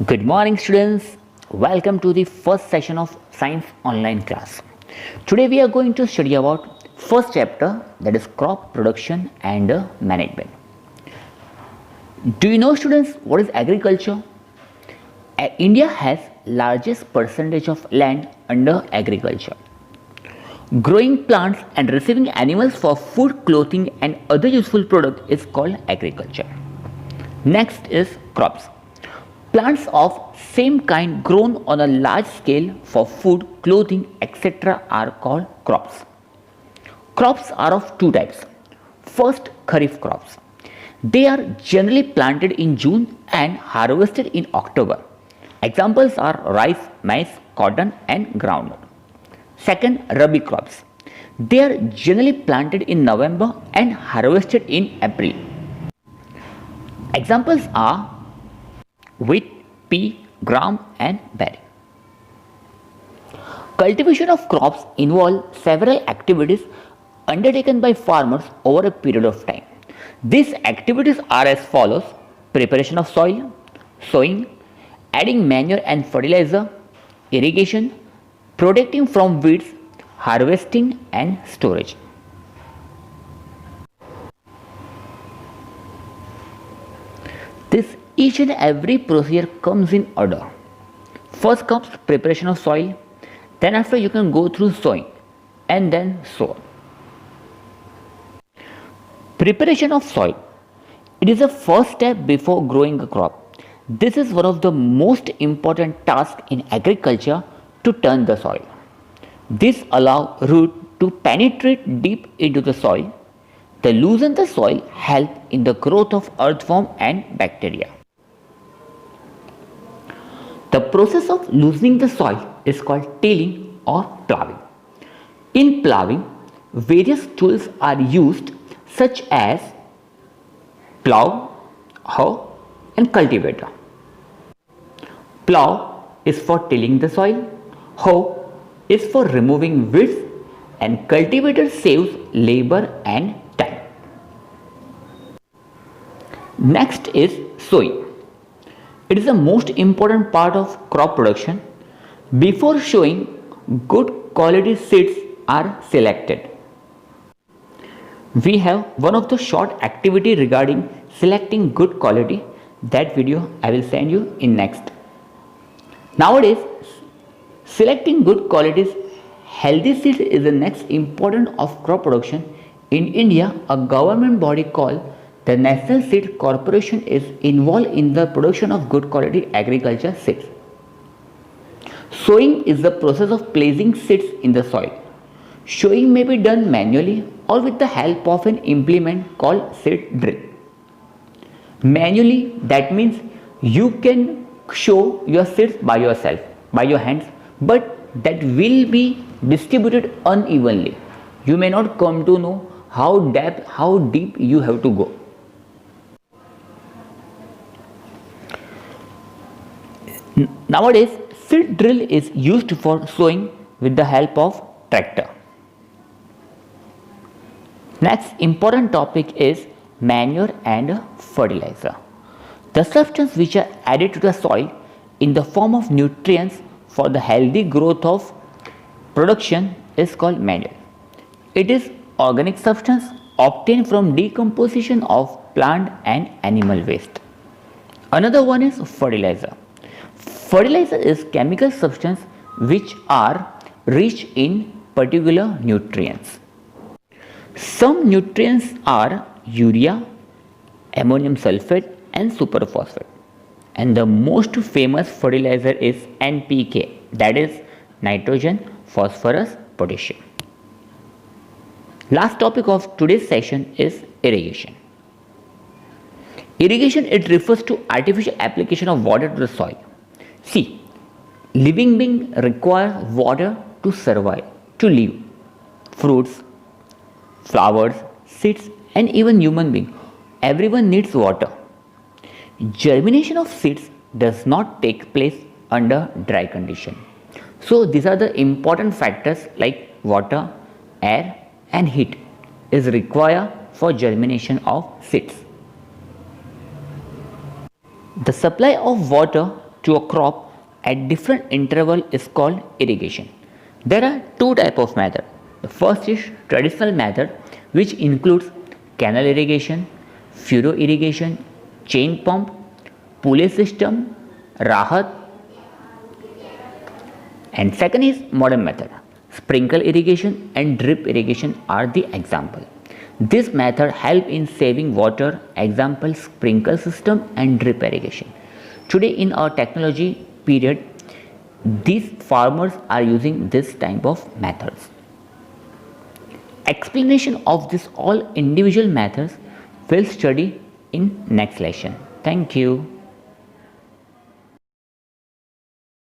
Good morning, students. Welcome to the first session of Science Online class. Today we are going to study about first chapter, that is crop production and management. Do you know, students, what is agriculture? India has largest percentage of land under agriculture. Growing plants and receiving animals for food, clothing and other useful products is called agriculture. Next is crops. Plants of same kind grown on a large scale for food, clothing, etc. are called crops. Crops are of two types. First, kharif crops. They are generally planted in June and harvested in October. Examples are rice, maize, cotton and groundnut. Second, rabi crops. They are generally planted in November and harvested in April. Examples are wheat, pea, gram and barley. Cultivation of crops involve several activities undertaken by farmers over a period of time. These activities are as follows: preparation of soil, sowing, adding manure and fertilizer, irrigation, protecting from weeds, harvesting and storage. This each and every procedure comes in order. First comes preparation of soil, then after you can go through sowing and then sow. Preparation of soil. It is the first step before growing a crop. This is one of the most important tasks in agriculture, to turn the soil. This allows root to penetrate deep into the soil. The loosen the soil help in the growth of earthworm and bacteria. The process of loosening the soil is called tilling or ploughing. In ploughing, various tools are used such as plough, hoe and cultivator. Plough is for tilling the soil, hoe is for removing weeds and cultivator saves labor and time. Next is sowing. It is the most important part of crop production. Before sowing, good quality seeds are selected. We have one of the short activity regarding selecting good quality. That video I will send you in next. Nowadays, selecting good qualities healthy seeds is the next important of crop production. In India, a government body called the National Seed Corporation is involved in the production of good quality agriculture seeds. Sowing is the process of placing seeds in the soil. Sowing may be done manually or with the help of an implement called seed drill. Manually, that means you can sow your seeds by yourself, by your hands, but that will be distributed unevenly. You may not come to know how deep you have to go. Nowadays, seed drill is used for sowing with the help of tractor. Next important topic is manure and fertilizer. The substance which are added to the soil in the form of nutrients for the healthy growth of production is called manure. It is organic substance obtained from decomposition of plant and animal waste. Another one is fertilizer. Fertilizer is chemical substance which are rich in particular nutrients. Some nutrients are urea, ammonium sulfate and superphosphate. And the most famous fertilizer is NPK, that is nitrogen, phosphorus, potassium. Last topic of today's session is irrigation. Irrigation, it refers to artificial application of water to the soil. See, living being requires water to survive, to live. Fruits, flowers, seeds and even human being, everyone needs water. Germination of seeds does not take place under dry condition. So these are the important factors like water, air and heat is required for germination of seeds. The supply of water to a crop at different interval is called irrigation. There are two types of method. The first is traditional method, which includes canal irrigation, furrow irrigation, chain pump, pulley system, rahat. And second is modern method. Sprinkle irrigation and drip irrigation are the example. This method help in saving water, example sprinkle system and drip irrigation. Today in our technology period, these farmers are using this type of methods. Explanation of this all individual methods we'll study in next lesson. Thank you.